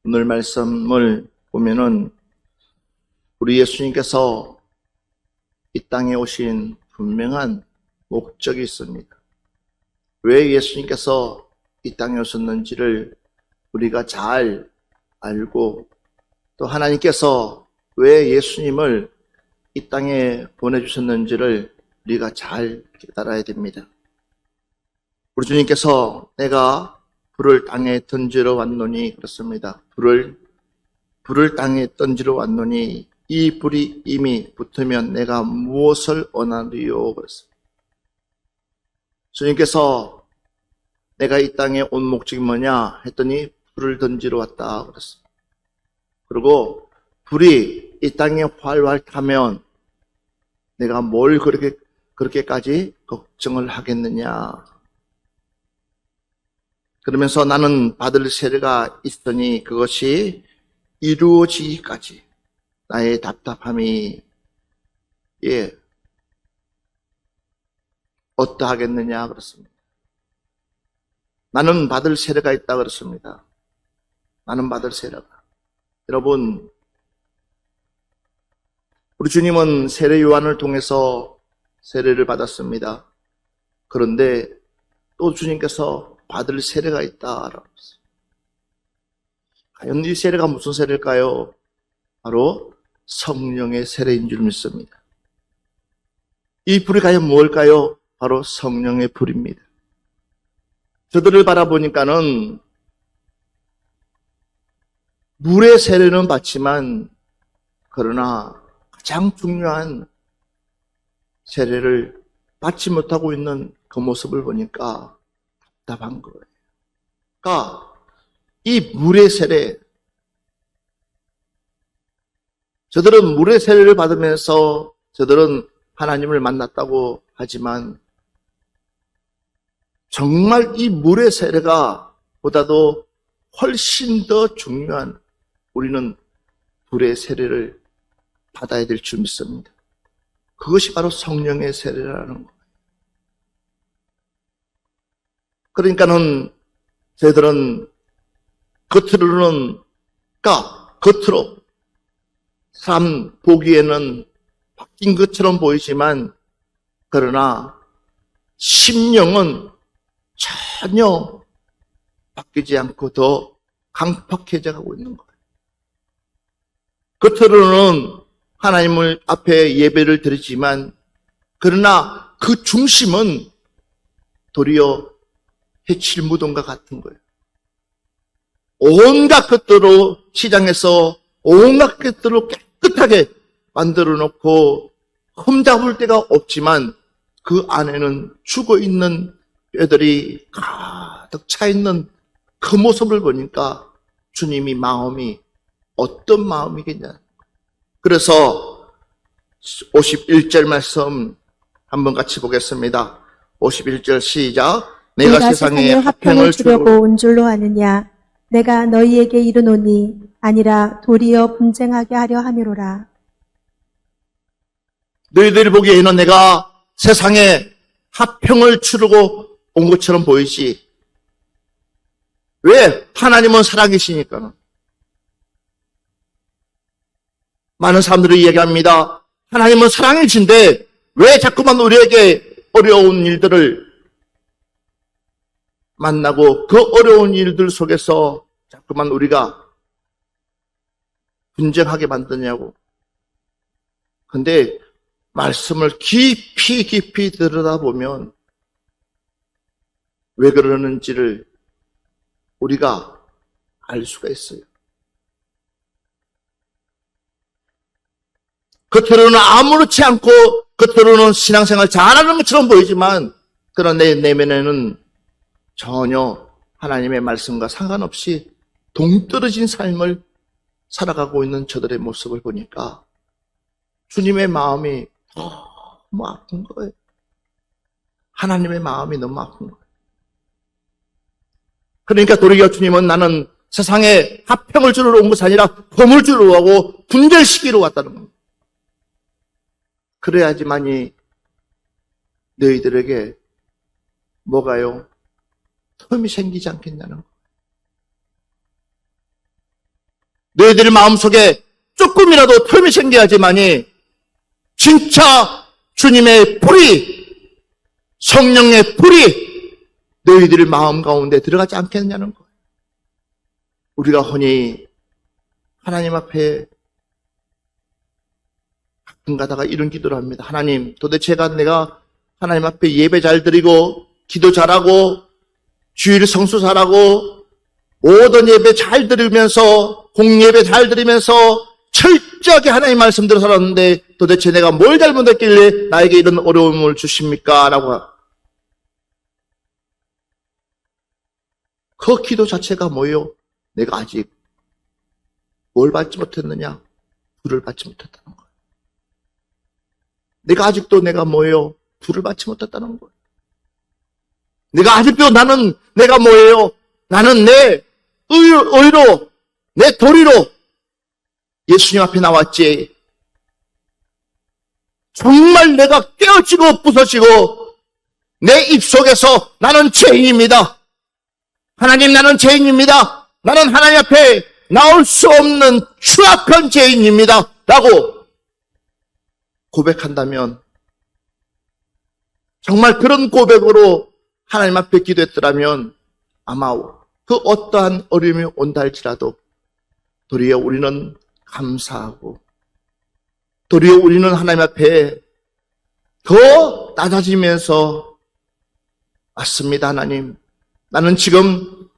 오늘 말씀을 보면은 우리 예수님께서 이 땅에 오신 분명한 목적이 있습니다. 왜 예수님께서 이 땅에 오셨는지를 우리가 잘 알고, 또 하나님께서 왜 예수님을 이 땅에 보내주셨는지를 우리가 잘 깨달아야 됩니다. 우리 주님께서 내가 불을 땅에 던지러 왔노니 그렇습니다. 불을 땅에 던지러 왔노니 이 불이 이미 붙으면 내가 무엇을 원하리요 그랬습니다. 주님께서 내가 이 땅에 온 목적이 뭐냐 했더니 불을 던지러 왔다 그랬습니다. 그리고 불이 이 땅에 활활 타면 내가 뭘 그렇게까지 걱정을 하겠느냐. 그러면서 나는 받을 세례가 있으니 그것이 이루어지기까지 나의 답답함이 어떠하겠느냐 그렇습니다. 나는 받을 세례가 있다 그렇습니다. 나는 받을 세례가. 여러분, 우리 주님은 세례 요한을 통해서 세례를 받았습니다. 그런데 또 주님께서 받을 세례가 있다라고 했어요. 과연 이 세례가 무슨 세례일까요? 바로 성령의 세례인 줄 믿습니다. 이 불이 과연 무엇일까요? 바로 성령의 불입니다. 저들을 바라보니까는 물의 세례는 받지만 그러나 가장 중요한 세례를 받지 못하고 있는 그 모습을 보니까 답답한 거예요. 그러니까 이 물의 세례, 저들은 물의 세례를 받으면서 저들은 하나님을 만났다고 하지만 정말 이 물의 세례가 보다도 훨씬 더 중요한 우리는 불의 세례를 받아야 될 줄 믿습니다. 그것이 바로 성령의 세례라는 거예요. 그러니까는 저희들은 겉으로 사람 보기에는 바뀐 것처럼 보이지만 그러나 심령은 전혀 바뀌지 않고 더 강팍해져 가고 있는 거예요. 겉으로는 하나님을 앞에 예배를 드리지만 그러나 그 중심은 도리어 해칠 무덤과 같은 거예요. 온갖 것들로 시장에서 온갖 것들로 깨끗하게 만들어 놓고 흠잡을 데가 없지만 그 안에는 죽어있는 뼈들이 가득 차 있는 그 모습을 보니까 주님이 마음이 어떤 마음이겠냐. 그래서 51절 말씀 한번 같이 보겠습니다. 51절 시작. 내가 세상에 화평을 주려고 온 줄로 아느냐. 내가 너희에게 이르노니 아니라 도리어 분쟁하게 하려 함이로라. 너희들이 보기에는 내가 세상에 화평을 추르고 온 것처럼 보이지. 왜? 하나님은 사랑이시니까. 많은 사람들이 이야기합니다. 하나님은 사랑이신데 왜 자꾸만 우리에게 어려운 일들을 만나고 그 어려운 일들 속에서 자꾸만 우리가 분쟁하게 만드냐고. 근데 말씀을 깊이 들여다보면 왜 그러는지를 우리가 알 수가 있어요. 겉으로는 아무렇지 않고 겉으로는 신앙생활 잘하는 것처럼 보이지만 그러나 내 내면에는 전혀 하나님의 말씀과 상관없이 동떨어진 삶을 살아가고 있는 저들의 모습을 보니까 주님의 마음이 너무 아픈 거예요. 하나님의 마음이 너무 아픈 거예요. 그러니까 도리어 주님은 나는 세상에 화평을 주러 온 것이 아니라 범을 주러 오고 분열시키러 왔다는 겁니다. 그래야지만이 너희들에게 뭐가요? 틈이 생기지 않겠냐는 거예요. 너희들 마음속에 조금이라도 틈이 생겨야지만이 진짜 주님의 불이, 성령의 불이 너희들 마음 가운데 들어가지 않겠느냐는 거예요. 우리가 흔히 하나님 앞에 가끔 가다가 이런 기도를 합니다. 하나님, 도대체 내가 하나님 앞에 예배 잘 드리고 기도 잘하고 주일 성수 잘하고 모든 예배 잘 드리면서 공예배 잘 드리면서 철저하게 하나님 말씀 들어 살았는데 도대체 내가 뭘 잘못했길래 나에게 이런 어려움을 주십니까? 라고. 그 기도 자체가 뭐예요? 내가 아직 뭘 받지 못했느냐? 불을 받지 못했다는 거예요. 내가 아직도 내가 뭐예요? 불을 받지 못했다는 거예요. 내가 아직도 내가 뭐예요? 나는 내 의로, 내 도리로 예수님 앞에 나왔지. 정말 내가 깨어지고 부서지고 내 입속에서 나는 죄인입니다. 하나님, 나는 죄인입니다. 나는 하나님 앞에 나올 수 없는 추악한 죄인입니다. 라고 고백한다면, 정말 그런 고백으로 하나님 앞에 기도했더라면 아마 그 어떠한 어려움이 온다 할지라도 도리어 우리는 감사하고 도리어 우리는 하나님 앞에 더 낮아지면서 맞습니다. 하나님, 나는 지금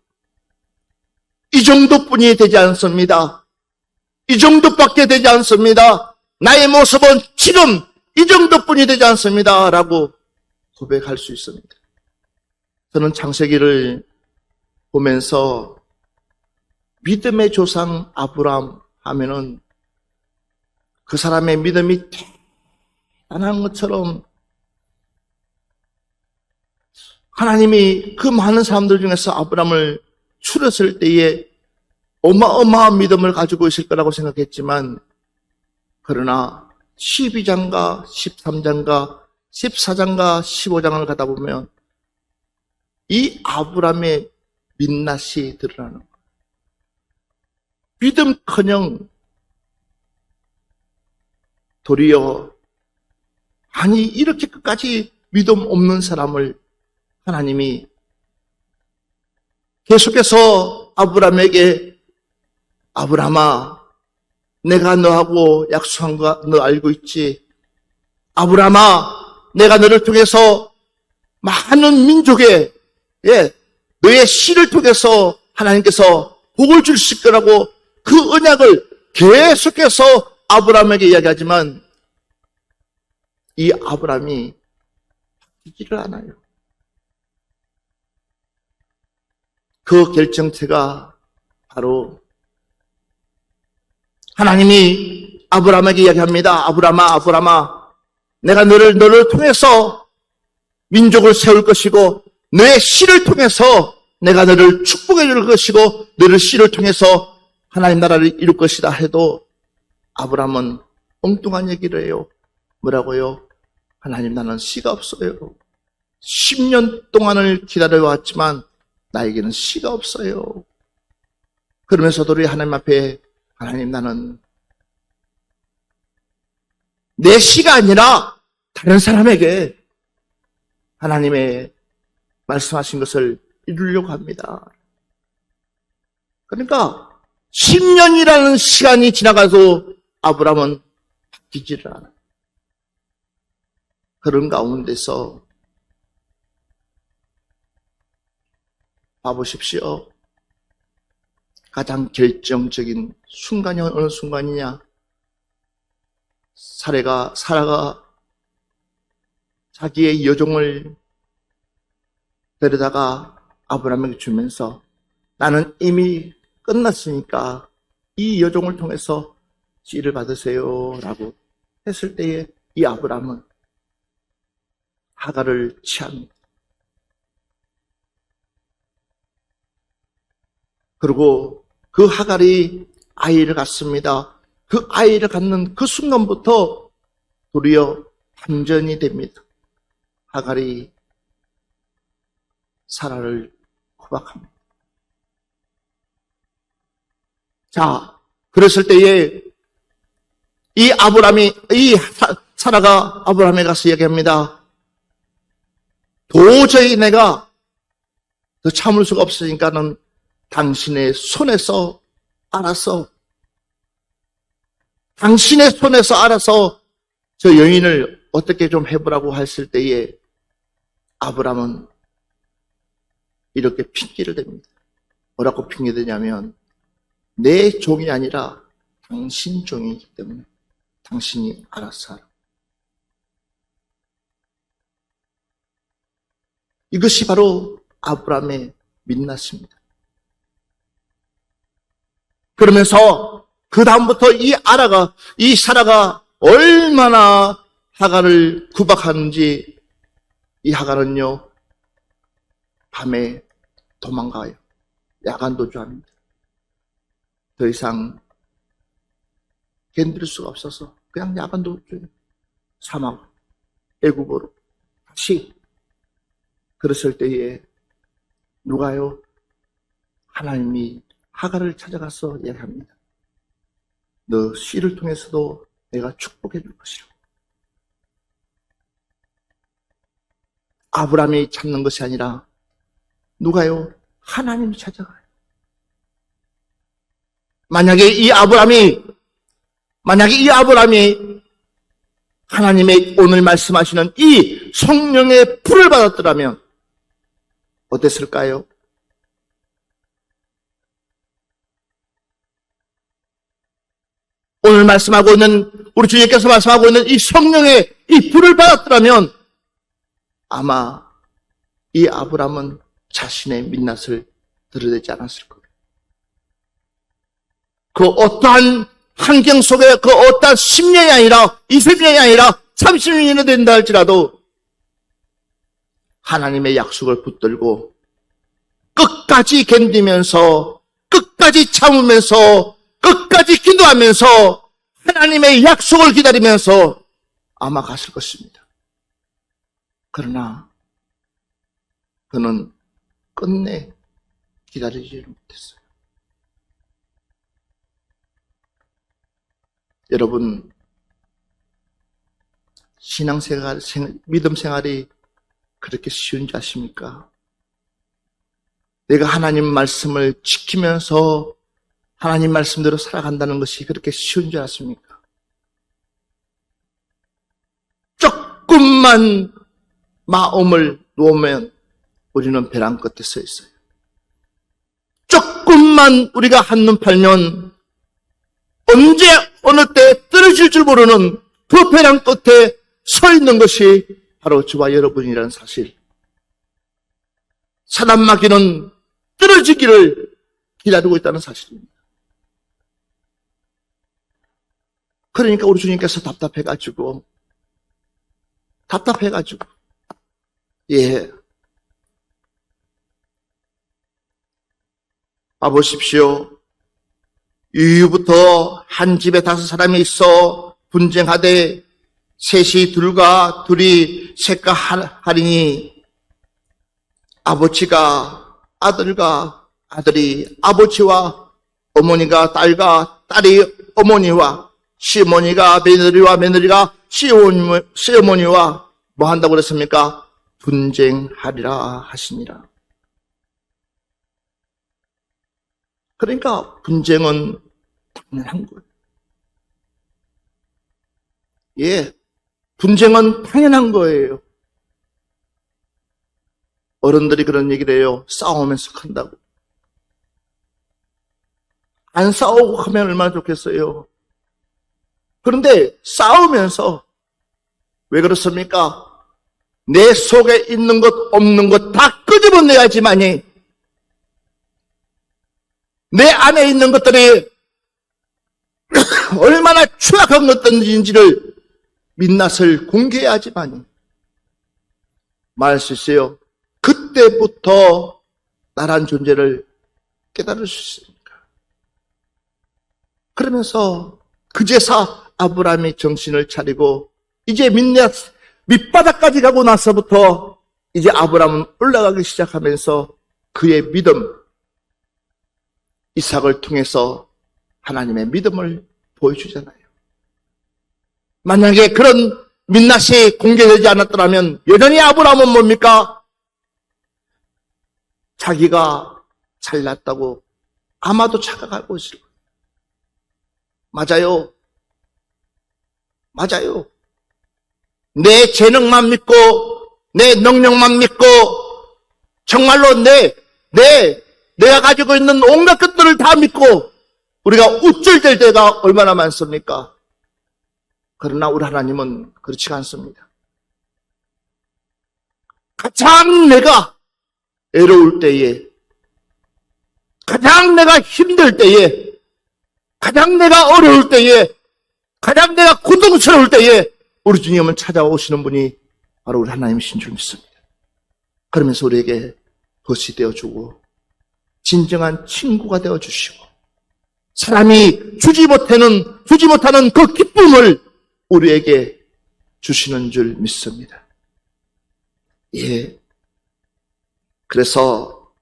이 정도뿐이 되지 않습니다. 이 정도밖에 되지 않습니다. 나의 모습은 지금 이 정도뿐이 되지 않습니다. 라고 고백할 수 있습니다. 저는 창세기를 보면서 믿음의 조상 아브라함 하면은 그 사람의 믿음이 대단한 것처럼 하나님이 그 많은 사람들 중에서 아브라함을 추렸을 때에 어마어마한 믿음을 가지고 있을 거라고 생각했지만, 그러나 12장과 13장과 14장과 15장을 가다 보면 이 아브라함의 민낯이 드러나는 거예요. 믿음커녕 도리어 아니 이렇게 끝까지 믿음 없는 사람을 하나님이 계속해서 아브라함에게, 아브라함아, 내가 너하고 약속한 거 너 알고 있지? 아브라함아, 내가 너를 통해서 많은 민족에 너의 씨를 통해서 하나님께서 복을 주실 거라고 그 언약을 계속해서 아브라함에게 이야기하지만 이 아브라함이 바뀌지를 않아요. 그 결정체가 바로 하나님이 아브라함에게 이야기합니다. 아브라함아, 아브라함아, 내가 너를 통해서 민족을 세울 것이고 너의 씨를 통해서 내가 너를 축복해 줄 것이고 너의 씨를 통해서 하나님 나라를 이룰 것이다 해도 아브라함은 엉뚱한 얘기를 해요. 뭐라고요? 하나님, 나는 씨가 없어요. 10년 동안을 기다려왔지만 나에게는 씨가 없어요. 그러면서도 우리 하나님 앞에, 하나님, 나는 내 씨가 아니라 다른 사람에게 하나님의 말씀하신 것을 이루려고 합니다. 그러니까 10년이라는 시간이 지나가도 아브라함은 바뀌지를 않아요. 그런 가운데서 봐보십시오. 가장 결정적인 순간이 어느 순간이냐? 사라가 자기의 여종을 데려다가 아브라함에게 주면서 나는 이미 끝났으니까 이 여종을 통해서 씨를 받으세요 라고 했을 때에 이 아브라함은 하갈을 취합니다. 그리고 그 하갈이 아이를 갖습니다. 그 아이를 갖는 그 순간부터 도리어 반전이 됩니다. 하갈이 사라를 구박합니다. 자, 그랬을 때에 이 사라가 아브라함에 가서 얘기합니다. 도저히 내가 더 참을 수가 없으니까는 당신의 손에서 알아서 저 여인을 어떻게 좀 해보라고 했을 때에 아브라함은 이렇게 핑계를 댑니다. 뭐라고 핑계대냐면 내 종이 아니라 당신 종이기 때문에 당신이 알아서 하라. 이것이 바로 아브라함의 민낯입니다. 그러면서 그 다음부터 이 사라가 얼마나 하갈을 구박하는지 이 하갈은요 밤에 도망가요. 야간 도주합니다. 더 이상 견딜 수가 없어서 그냥 야간 도주 사막 애굽으로 다시 그랬을 때에 누가요? 하나님이 하갈을 찾아가서 얘기합니다. 너 씨를 통해서도 내가 축복해 줄 것이라. 아브라함이 찾는 것이 아니라 누가요? 하나님이 찾아가요. 만약에 이 아브라함이 하나님의 오늘 말씀하시는 이 성령의 불을 받았더라면 어땠을까요? 오늘 말씀하고 있는 우리 주님께서 말씀하고 있는 이 성령의 이 불을 받았더라면 아마 이 아브라함은 자신의 민낯을 드러내지 않았을 거예요. 그 어떠한 환경 속에 그 어떠한 10년이 아니라 20년이 아니라 30년이 된다 할지라도 하나님의 약속을 붙들고 끝까지 견디면서 끝까지 참으면서 끝까지 기도하면서 하나님의 약속을 기다리면서 아마 갔을 것입니다. 그러나 그는 끝내 기다리지를 못했어요. 여러분, 신앙생활, 믿음 생활이 그렇게 쉬운지 아십니까? 내가 하나님 말씀을 지키면서 하나님 말씀대로 살아간다는 것이 그렇게 쉬운 줄 아십니까? 조금만 마음을 놓으면 우리는 벼랑 끝에 서 있어요. 조금만 우리가 한눈 팔면 언제 어느 때 떨어질 줄 모르는 그 벼랑 끝에 서 있는 것이 바로 저와 여러분이라는 사실. 사단마귀는 떨어지기를 기다리고 있다는 사실입니다. 그러니까 우리 주님께서 답답해가지고 봐보십시오. 유유부터 한 집에 5사람이 있어 분쟁하되 셋이 둘이 셋과 하리니 아버지가 아들과 아들이 아버지와 어머니가 딸과 딸이 어머니와 시어머니가 며느리와 며느리가 시어머니와 뭐 한다고 그랬습니까? 분쟁하리라 하시니라. 그러니까 분쟁은 당연한 거예요. 예, 분쟁은 당연한 거예요. 어른들이 그런 얘기를 해요. 싸우면서 큰다고. 안 싸우고 하면 얼마나 좋겠어요. 그런데 싸우면서 왜 그렇습니까? 내 속에 있는 것 없는 것 다 끄집어내야지만이 내 안에 있는 것들이 얼마나 추악한 것들인지를 민낯을 공개해야지만이 말할 수 있어요. 그때부터 나란 존재를 깨달을 수 있으니까. 그러면서 그제서 아브라함이 정신을 차리고 이제 민낯 밑바닥까지 가고 나서부터 이제 아브라함은 올라가기 시작하면서 그의 믿음 이삭을 통해서 하나님의 믿음을 보여주잖아요. 만약에 그런 민낯이 공개되지 않았더라면 여전히 아브라함은 뭡니까? 자기가 잘났다고 아마도 착각하고 있을 거예요. 맞아요. 맞아요. 내 재능만 믿고 내 능력만 믿고 정말로 내가 가지고 있는 온갖 것들을 다 믿고 우리가 우쭐댈 때가 얼마나 많습니까? 그러나 우리 하나님은 그렇지 않습니다. 가장 내가 애로울 때에, 가장 내가 힘들 때에, 가장 내가 어려울 때에, 가장 내가 고통스러울 때에 우리 주님은 찾아오시는 분이 바로 우리 하나님이신 줄 믿습니다. 그러면서 우리에게 벗이 되어주고 진정한 친구가 되어주시고 사람이 주지 못하는 그 기쁨을 우리에게 주시는 줄 믿습니다. 예. 그래서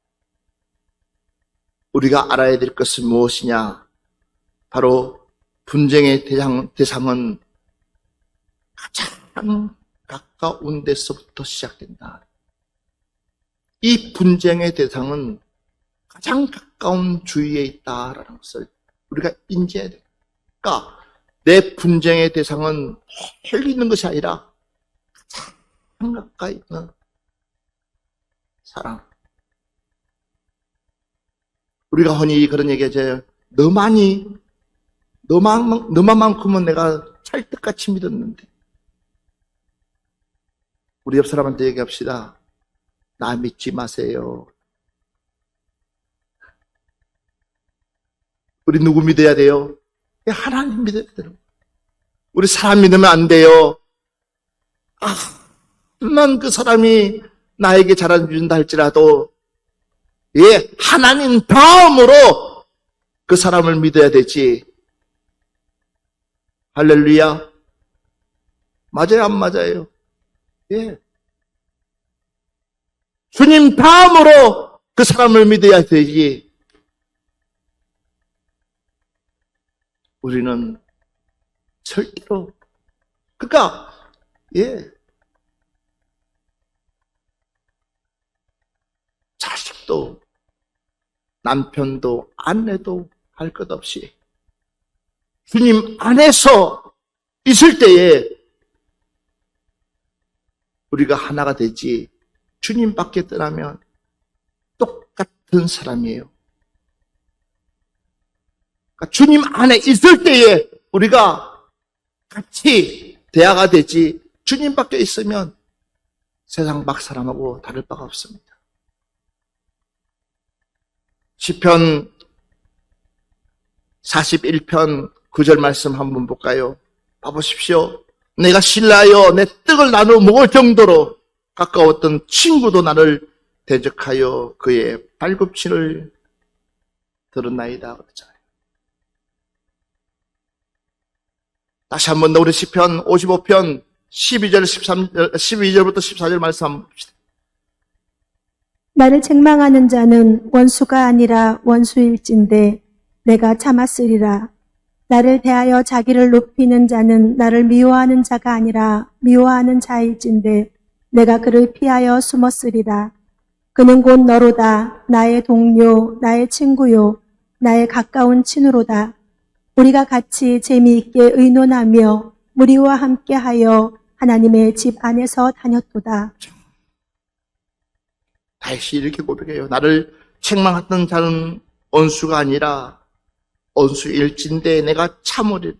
우리가 알아야 될 것은 무엇이냐? 바로 분쟁의 대상은 가장 가까운 데서부터 시작된다. 이 분쟁의 대상은 가장 가까운 주위에 있다라는 것을 우리가 인지해야 됩니다. 그러니까 내 분쟁의 대상은 멀리 있는 것이 아니라 가장 가까이 있는 사람. 우리가 흔히 그런 얘기하죠. 너만큼은 내가 찰떡같이 믿었는데. 우리 옆 사람한테 얘기합시다. 나 믿지 마세요. 우리 누구 믿어야 돼요? 하나님 믿어야 돼요. 우리 사람 믿으면 안 돼요. 난 그 사람이 나에게 잘해준다 할지라도 하나님 다음으로 그 사람을 믿어야 되지. 할렐루야. 맞아요, 안 맞아요? 예. 주님 다음으로 그 사람을 믿어야 되지. 우리는 절대로, 그러니까, 자식도, 남편도, 아내도 할 것 없이, 주님 안에서 있을 때에, 우리가 하나가 되지, 주님 밖에 떠나면 똑같은 사람이에요. 그러니까 주님 안에 있을 때에 우리가 같이 대화가 되지 주님 밖에 있으면 세상 밖 사람하고 다를 바가 없습니다. 시편 41편 9절 말씀 한번 볼까요? 봐보십시오. 내가 신라하여 내 떡을 나누어 먹을 정도로 가까웠던 친구도 나를 대적하여 그의 발굽신을 들었나이다 그러잖아요. 다시 한 번 더 우리 시편 55편 12절부터 14절 말씀 한번 봅시다. 나를 책망하는 자는 원수가 아니라 원수일진데 내가 참았으리라. 나를 대하여 자기를 높이는 자는 나를 미워하는 자가 아니라 미워하는 자일진데 내가 그를 피하여 숨었으리라. 그는 곧 너로다. 나의 동료, 나의 친구요, 나의 가까운 친구로다. 우리가 같이 재미있게 의논하며 무리와 함께하여 하나님의 집 안에서 다녔도다. 다시 이렇게 고백해요. 나를 책망했던 자는 원수가 아니라 원수일진데 내가 참으리.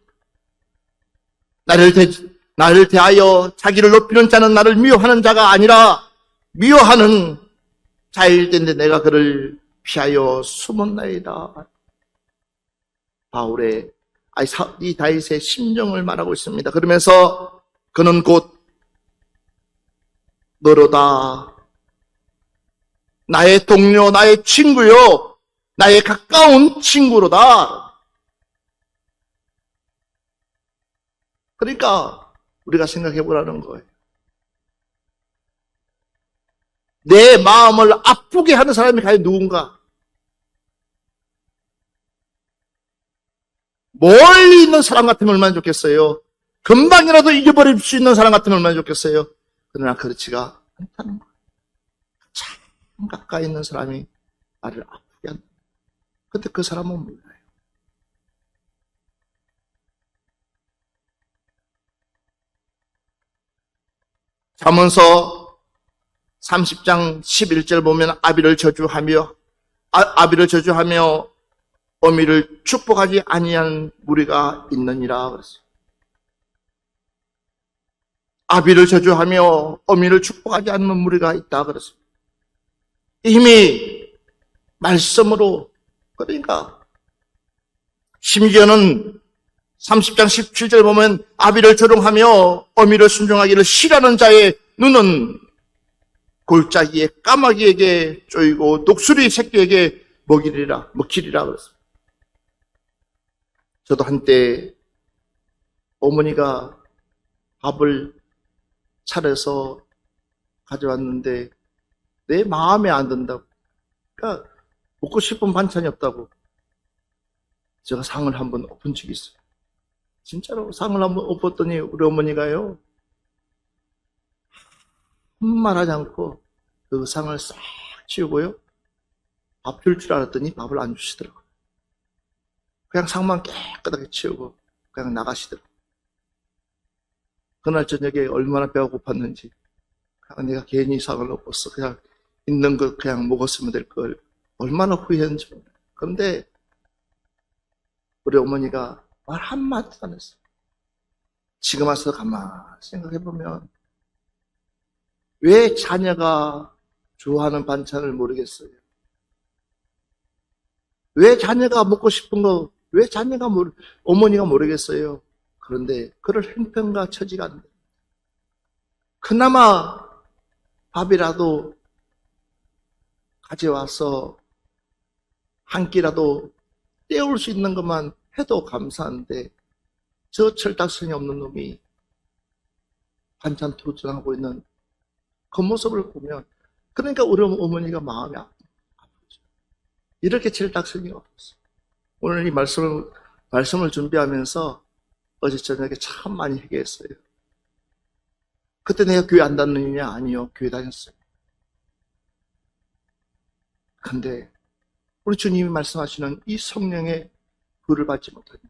나를 대하여 자기를 높이는 자는 나를 미워하는 자가 아니라 미워하는 자일 텐데 내가 그를 피하여 숨었나이다. 바울의 이 다윗의 심정을 말하고 있습니다. 그러면서 그는 곧 너로다. 나의 동료, 나의 친구요, 나의 가까운 친구로다. 그러니까 우리가 생각해 보라는 거예요. 내 마음을 아프게 하는 사람이 과연 누군가? 멀리 있는 사람 같으면 얼마나 좋겠어요. 금방이라도 잊어버릴 수 있는 사람 같으면 얼마나 좋겠어요. 그러나 그렇지가 않다는 거예요. 참 가까이 있는 사람이 나를 아프게 한다. 근데 그 사람은 몰라요. 잠언서 30장 11절 보면 아비를 저주하며 어미를 축복하지 아니한 무리가 있느니라 그랬어요. 아비를 저주하며 어미를 축복하지 않는 무리가 있다 그랬어요. 이미 말씀으로, 그러니까 심지어는 30장 17절 보면 아비를 조롱하며 어미를 순종하기를 싫어하는 자의 눈은 골짜기에 까마귀에게 쪼이고 독수리 새끼에게 먹이리라 그랬어요. 저도 한때 어머니가 밥을 차려서 가져왔는데 내 마음에 안 든다고, 그러니까 먹고 싶은 반찬이 없다고 제가 상을 한번 엎은 적이 있어요. 진짜로 상을 한번 엎었더니 우리 어머니가요, 한 말 하지 않고 그 상을 싹 치우고요, 밥 줄 줄 알았더니 밥을 안 주시더라고요. 그냥 상만 깨끗하게 치우고 그냥 나가시더라고요. 그날 저녁에 얼마나 배가 고팠는지, 그냥 내가 괜히 상을 엎었어. 그냥 있는 거 그냥 먹었으면 될 걸 얼마나 후회했는지 몰라요. 그런데 우리 어머니가 말 한마디도 안 했어요. 지금 와서 가만히 생각해보면 왜 자녀가 좋아하는 반찬을 모르겠어요? 왜 자녀가 먹고 싶은 거, 왜 어머니가 모르겠어요? 그런데 그럴 형편과 처지가 안 돼요. 그나마 밥이라도 가져와서 한 끼라도 때울 수 있는 것만 해도 감사한데, 저 철딱선이 없는 놈이 반찬 도전하고 있는 그 모습을 보면, 그러니까 우리 어머니가 마음이 아프죠. 이렇게 철딱선이 없었어요. 오늘 이 말씀을 준비하면서 어제 저녁에 참 많이 회개했어요. 그때 내가 교회 안 다니느냐? 아니요, 교회 다녔어요. 근데 우리 주님이 말씀하시는 이 성령의 불을 받지 못하니까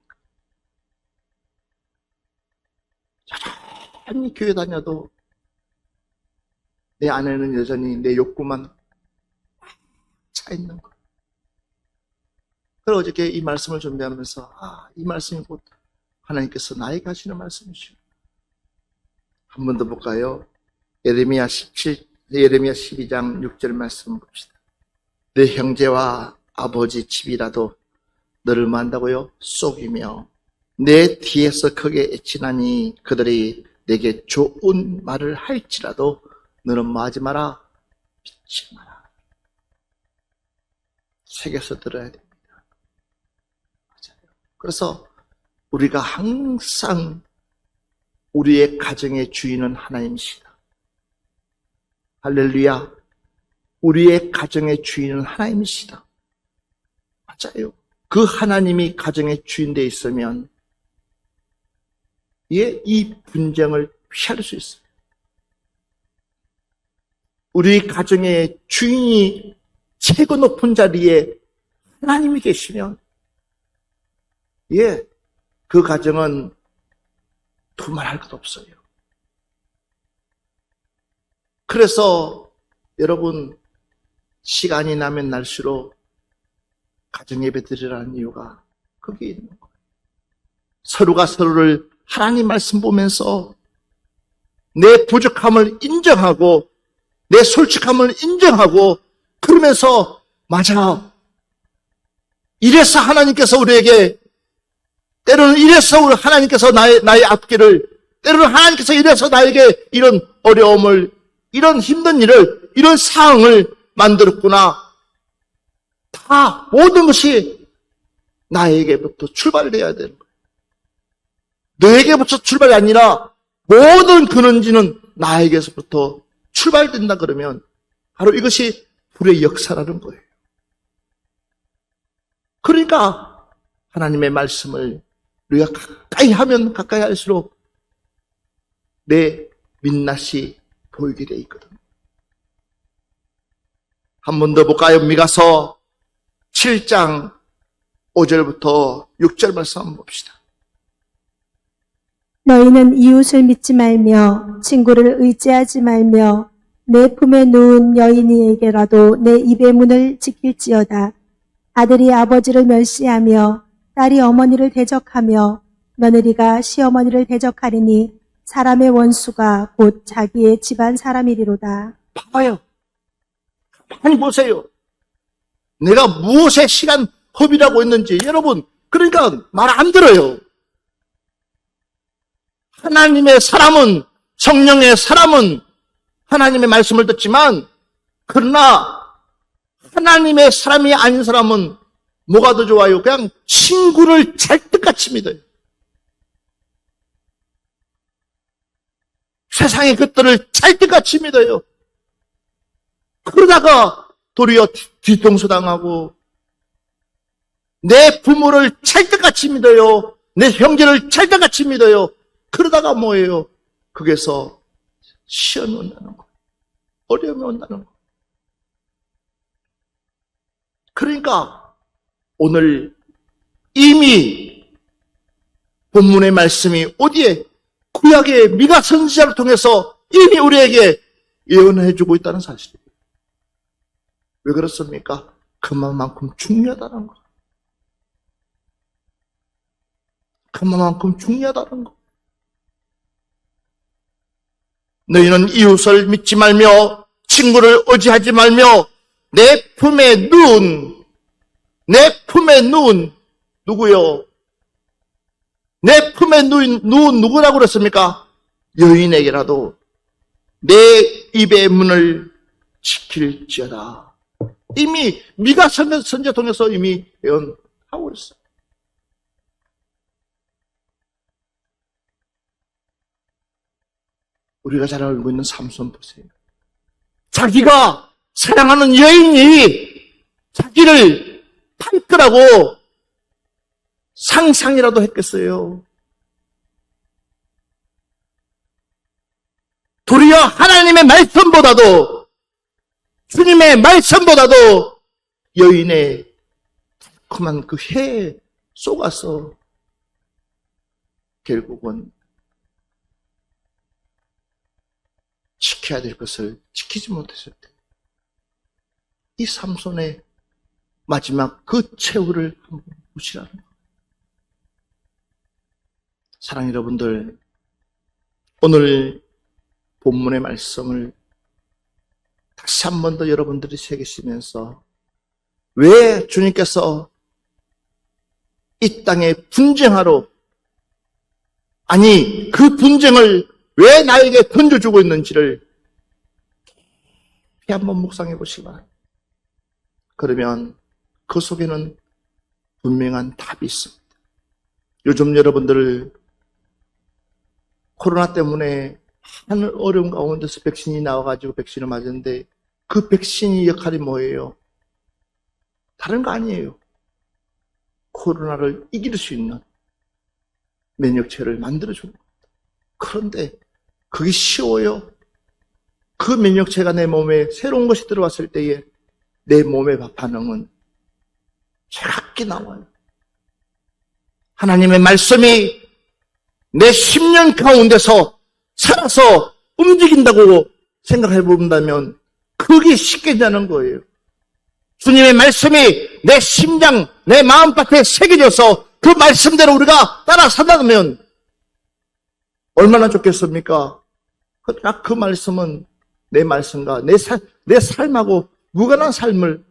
여전히 교회 다녀도 내 안에는 여전히 내 욕구만 차 있는 거예요. 그래서 어저께 이 말씀을 준비하면서 이 말씀이 곧 하나님께서 나에게 하시는 말씀이시오. 한 번 더 볼까요? 예레미야 12장 6절 말씀 봅시다. 내 형제와 아버지 집이라도 너를 만다고요? 속이며 내 뒤에서 크게 애치나니 그들이 내게 좋은 말을 할지라도 너는 뭐하지 마라? 믿지 마라. 새겨서 들어야 됩니다. 맞아요. 그래서 우리가 항상 우리의 가정의 주인은 하나님이시다. 할렐루야. 우리의 가정의 주인은 하나님이시다. 맞아요. 그 하나님이 가정의 주인 되어 있으면 이 분쟁을 피할 수 있어요. 우리 가정의 주인이 최고 높은 자리에 하나님이 계시면 그 가정은 두말할 것 없어요. 그래서 여러분, 시간이 나면 날수록 가정 예배 드리라는 이유가 거기에 있는 거예요. 서로가 서로를 하나님 말씀 보면서 내 부족함을 인정하고 내 솔직함을 인정하고, 그러면서 맞아, 이래서 하나님께서 우리에게, 때로는 이래서 하나님께서 나의 앞길을, 때로는 하나님께서 이래서 나에게 이런 어려움을, 이런 힘든 일을, 이런 상황을 만들었구나. 다 모든 것이 나에게부터 출발돼야 되는 거예요. 너에게부터 출발이 아니라 모든 근원지는 나에게서부터 출발된다 그러면 바로 이것이 불의 역사라는 거예요. 그러니까 하나님의 말씀을 우리가 가까이 하면 가까이 할수록 내 민낯이 보이게 돼 있거든. 한 번 더 볼까요? 미가서 7장 5절부터 6절 말씀 한번 봅시다. 너희는 이웃을 믿지 말며 친구를 의지하지 말며 내 품에 누운 여인에게라도 내 입의 문을 지킬지어다. 아들이 아버지를 멸시하며 딸이 어머니를 대적하며 며느리가 시어머니를 대적하리니 사람의 원수가 곧 자기의 집안 사람이리로다. 봐봐요. 많이 보세요. 내가 무엇에 시간 허비라고 했는지. 여러분, 그러니까 말 안 들어요. 하나님의 사람은, 성령의 사람은 하나님의 말씀을 듣지만, 그러나 하나님의 사람이 아닌 사람은 뭐가 더 좋아요? 그냥 친구를 찰떡같이 믿어요. 세상의 것들을 찰떡같이 믿어요. 그러다가 도리어 뒤통수 당하고, 내 부모를 찰떡같이 믿어요. 내 형제를 찰떡같이 믿어요. 그러다가 뭐예요? 거기서 시험이 온다는 거예요. 어려움이 온다는 거예요. 그러니까 오늘 이미 본문의 말씀이 어디에? 구약의 미가 선지자를 통해서 이미 우리에게 예언해 주고 있다는 사실이에요. 왜 그렇습니까? 그만큼 중요하다는 거. 그만큼 중요하다는 거. 너희는 이웃을 믿지 말며 친구를 의지하지 말며 내 품에 누운 누구요? 내 품에 누운 누구라고 그랬습니까? 여인에게라도 내 입의 문을 지킬지어다. 이미 미가 선지자 통해서 이미 예언하고 있어요. 우리가 잘 알고 있는 삼손 보세요. 자기가 사랑하는 여인이 자기를 팔 거라고 상상이라도 했겠어요. 도리어 하나님의 말씀보다도, 주님의 말씀보다도 여인의 달콤한 그 회에 속아서 결국은 지켜야 될 것을 지키지 못했을 때, 이 삼손의 마지막 그 최후를 한번 보시라는 거예요. 사랑하는 여러분들, 오늘 본문의 말씀을 다시 한 번 더 여러분들이 새기시면서, 왜 주님께서 이 땅에 분쟁하러, 아니 그 분쟁을 왜 나에게 던져주고 있는지를 한번 묵상해 보시기 바랍니다. 그러면 그 속에는 분명한 답이 있습니다. 요즘 여러분들 코로나 때문에 하는 어려운 가운데서 백신이 나와가지고 백신을 맞았는데, 그 백신의 역할이 뭐예요? 다른 거 아니에요. 코로나를 이길 수 있는 면역체를 만들어주는 겁니다. 그런데 그게 쉬워요? 그 면역체가 내 몸에 새로운 것이 들어왔을 때에 내 몸의 반응은 작게 나와요. 하나님의 말씀이 내 10년 가운데서 살아서 움직인다고 생각해 본다면 그게 쉽게 되는 거예요. 주님의 말씀이 내 심장, 내 마음밭에 새겨져서 그 말씀대로 우리가 따라 산다면 얼마나 좋겠습니까? 그러나 그 말씀은 내 말씀과 내 삶하고 무관한 삶을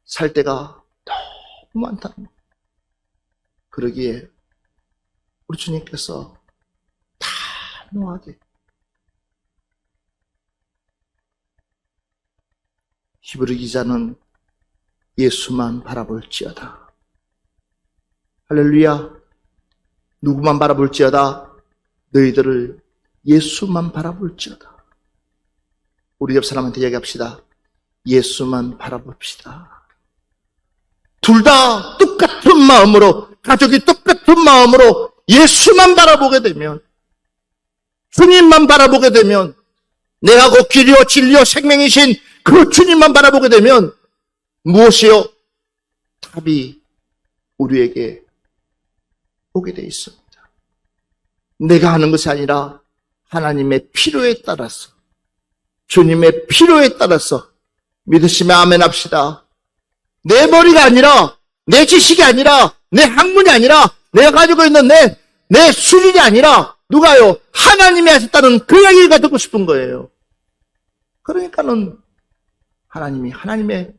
살 때가 너무 많다는 거예요. 그러기에 우리 주님께서 단호하게 히브리 기자는 예수만 바라볼지어다. 할렐루야. 누구만 바라볼지어다? 너희들을 예수만 바라볼지어다. 우리 옆 사람한테 얘기합시다. 예수만 바라봅시다. 둘 다 똑같은 똑같은 마음으로, 가족이 똑같은 마음으로 예수만 바라보게 되면, 주님만 바라보게 되면, 내가 곧 길이요 진리요 생명이신 그 주님만 바라보게 되면 무엇이요? 답이 우리에게 오게 돼 있습니다. 내가 하는 것이 아니라 하나님의 필요에 따라서, 주님의 필요에 따라서 믿으시면 아멘 합시다. 내 머리가 아니라, 내 지식이 아니라, 내 학문이 아니라, 내가 가지고 있는 내 수준이 아니라, 누가요? 하나님이 하셨다는 그 얘기가 듣고 싶은 거예요. 그러니까는 하나님이 하나님의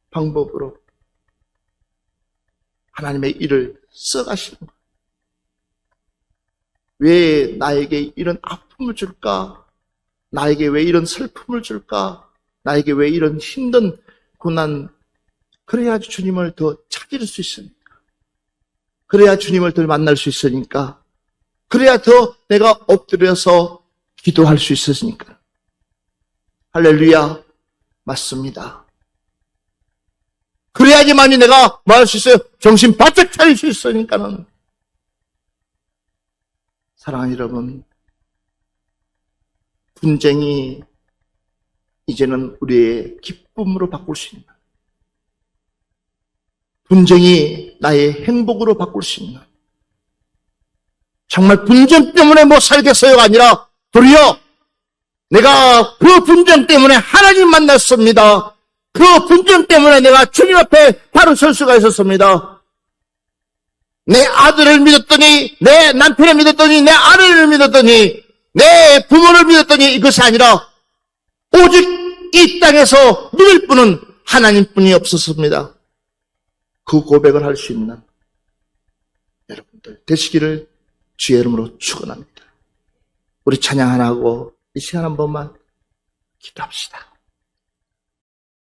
방법으로 하나님의 일을 써가시는 거예요. 왜 나에게 이런 아픔을 줄까? 나에게 왜 이런 슬픔을 줄까? 나에게 왜 이런 힘든 고난? 그래야 주님을 더 찾을 수 있으니까. 그래야 주님을 더 만날 수 있으니까. 그래야 더 내가 엎드려서 기도할 수 있으니까. 할렐루야. 맞습니다. 그래야지만이 내가 뭐 할 수 있어요? 정신 바짝 차릴 수 있으니까는. 사랑하는 여러분, 분쟁이 이제는 우리의 기쁨으로 바꿀 수 있는, 분쟁이 나의 행복으로 바꿀 수 있는, 정말 분쟁 때문에 못 살겠어요가 아니라 도리어 내가 그 분쟁 때문에 하나님 만났습니다. 그 분쟁 때문에 내가 주님 앞에 바로 설 수가 있었습니다. 내 아들을 믿었더니, 내 남편을 믿었더니, 내 아내를 믿었더니, 내 부모를 믿었더니 이것이 아니라 오직 이 땅에서 믿을 분은 하나님뿐이 없었습니다. 그 고백을 할 수 있는 여러분들 되시기를 주의 이름으로 축원합니다. 우리 찬양 하나 하고 이 시간 한 번만 기도합시다.